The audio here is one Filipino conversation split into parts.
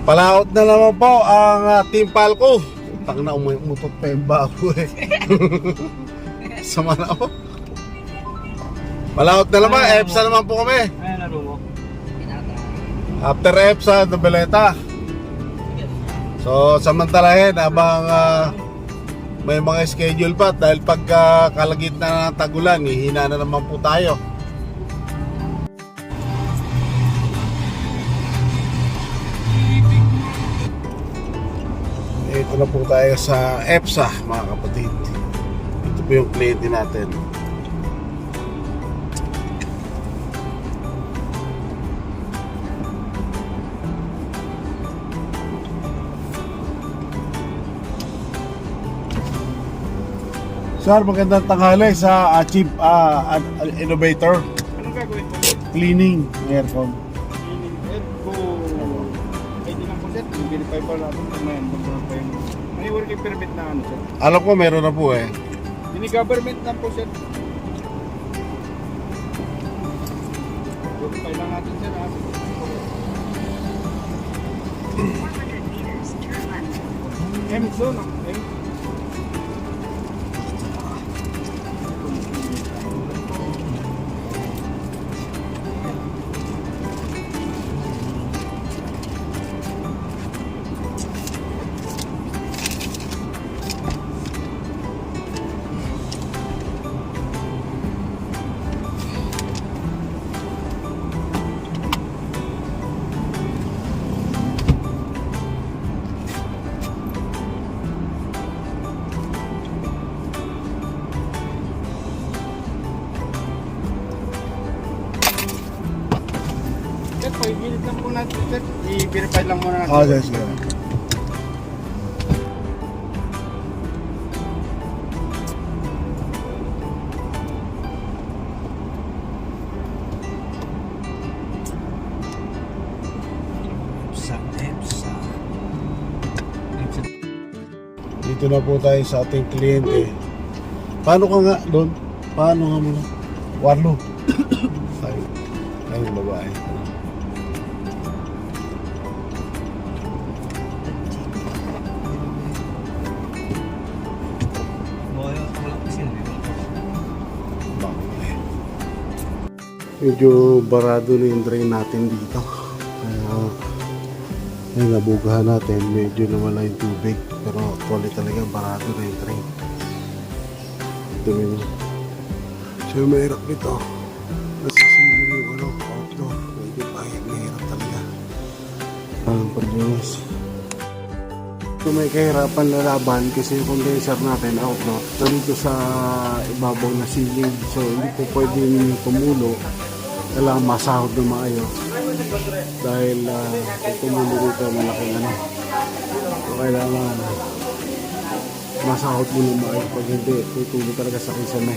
Palaot na naman po ang Team Falco. Tang na umutot pa yung bago eh. Sama na ako. Palaot na naman, EPSA naman po kami. Ay, laro mo. After EPSA, Nobeleta. So samantalahin habang may mga schedule pa. Dahil pagka kalagitnaan ng tagulan, hihina na naman po tayo. Ito na po tayo sa EPSA, mga kapatid. Ito po yung kliyente natin. Sir, magandang tanghali sa Chief Innovator. Anong gagawin po? Cleaning ng aircon. Hindi lang po sir, verify pa natin kung may endorsement pa yun. May working permit na ano sir? Alam ko meron na po eh. Government lang po sir. Verify lang natin sir. M-zone. Sir, po, i-minute lang po natin sir. I-verify lang muna natin. Yes, sir. Dito na po tayo sa ating kliyente. Paano ka nga doon? Paano nga muna? Warlo. Ay, babae. Medyo barado na yung drain natin dito. Kaya nabugahan natin, medyo nawala yung tubig. Pero actually talaga barado na yung drain. Dumi na. So mahirap nito. Nasisiling yung outdoor. Medyo mahirap talaga. Pag-iwas. So may kahirapan lalaban kasi yung condenser natin outdoor. Dito sa ibabaw na ceiling. So hindi po pwedeng tumulo. Kailangan masahod na maayos dahil kung tumulo dito malaking ano, so kailangan masahod mo na maayos. Pag hindi, tutulo talaga sa kisame.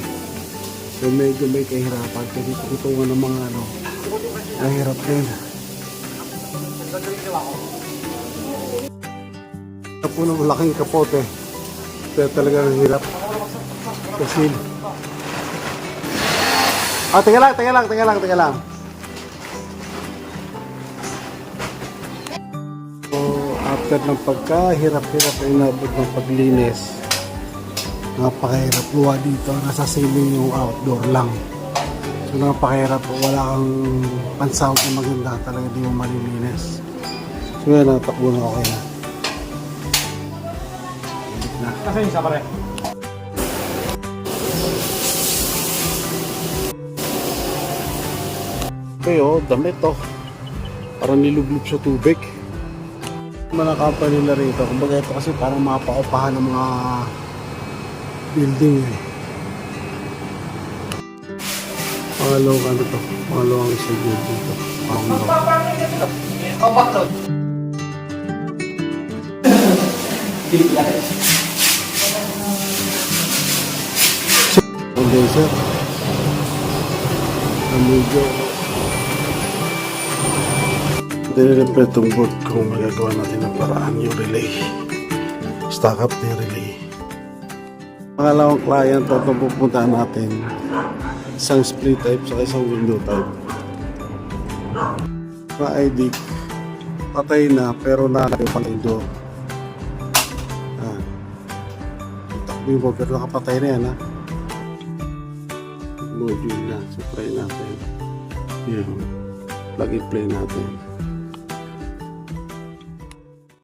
So medyo may kahirapan kasi tutungan ng mga ano, mahirap din. Ito po ng laking kapote, kaya talaga hirap kasi teka lang. So, after ng pagkahirap-hirap ay nabot ng paglinis, napakahirap luwa dito. Nasa ceiling yung outdoor lang. So, napakahirap. Wala kang pansahod na maganda. Talaga di mo malilinis. So, yan, natakbo na okay na. Nasa yung isa pare? Okay, damit parang nilublub sa tubig. Mga company nila rito, kumbaga ito kasi parang mapaupahan ng mga building eh. Pangalawang ano to, pangalawang schedule dito. Condenser. Medyo dinirepre itong board kung magagawa natin ng paraan yung relay. Stack up na yung relay. Pangalawang client itong pupuntahan natin. Isang split type sa isang window type. Mga ID. patay na pero nalagay pa yung door. Takbo yung pero nakapatay na yan ha. Module na. So try natin. Yan. Plug and play natin.